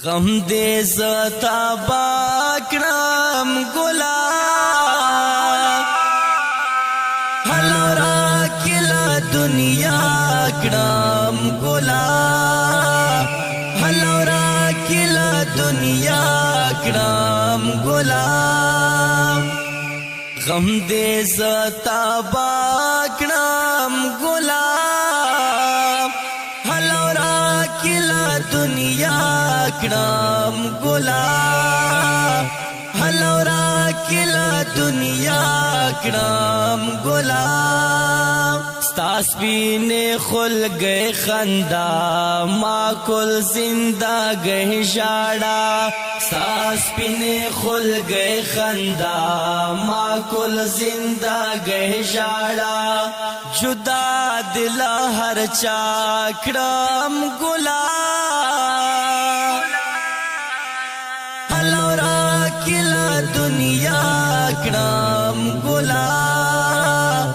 غم دې زتا باکرم ګلاب هلورا کلا دنیا کرم ګلاب هلورا کلا دنیا کرم ګلاب غم دې زتا باکرم ګلاب هلورا کلا دنیا کرم گلاب هلورا کلا دنیا کرم گلاب ستاس پینے خل گئے خندا ما کل زندہ گئے جاڑا ستاس پینے خل گئے خندا ما کل زندہ گئے جاڑا جدا دلا ہر چاکرم گلاب هلورا کلا دنیا کرم گلاب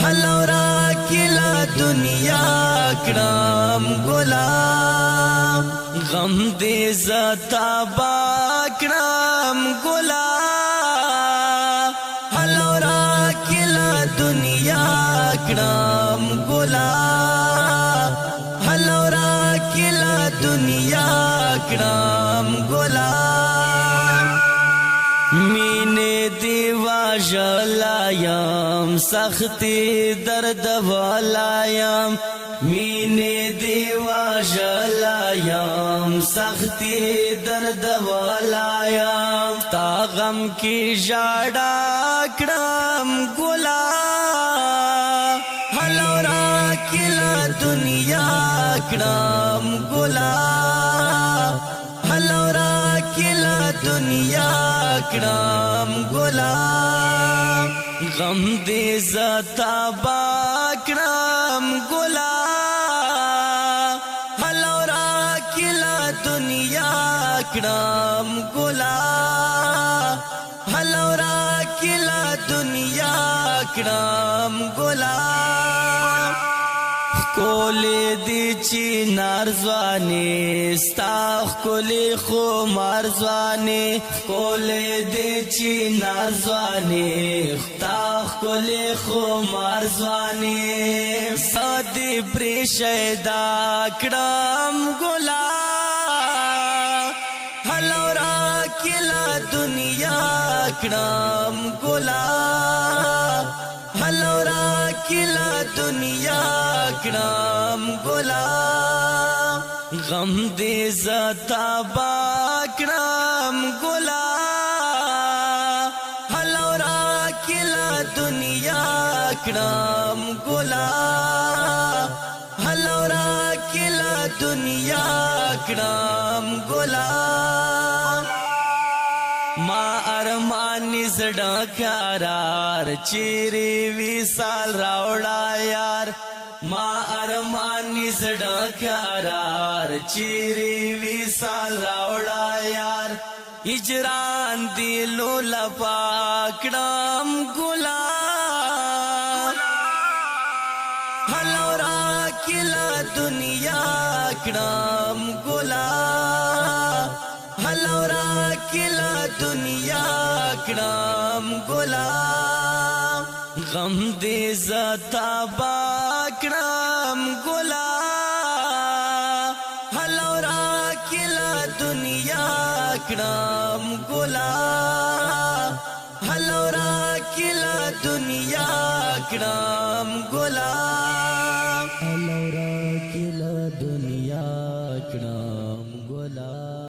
هلورا کلا دنیا کرم گلاب غم دې زتا باکرم گلاب هلورا کلا دنیا کرم گلاب هلورا کلا دنیا کرم گلاب مینے دیوا جلایم سختی درد والایم مینے دیوا جلایم سختی درد والایم تا غم کی جاڑا کرم گلاب هلورا کلا دنیا کرم گلاب هلورا کلا دنیا کرم گلاب غم دې زتا باکرم گلاب هلورا کلا دنیا کرم گلاب هلورا کلا دنیا کرم گلاب کولی دی چی نارزوانی ستاخ کولی خو مارزوانی کولی دی چی نارزوانی ستاخ کولی خو مارزوانی سادی پریشیدا کرم گلاب هلورا کلا دنیا کرم گلاب هلورا کلا دنیا کرم گلاب غم دې زتا باکرم گلاب هلورا کلا دنیا کرم گلاب هلورا کلا دنیا کرم گلاب ما ارمانی زڑا کارار چیری وی سال راوڑا یار ما ارمانی زڑا کارار چیری وی سال راوڑا یار اجران دیلو لپاکڑم گلاب هلورا کلا دنیا کرم گلاب هلورا کلا دنیا کرم گلاب غم دې زتا باکرم گلاب هلورا کلا دنیا کرم گلاب هلورا کلا دنیا کرم گلاب هلورا کلا دنیا کرم گلاب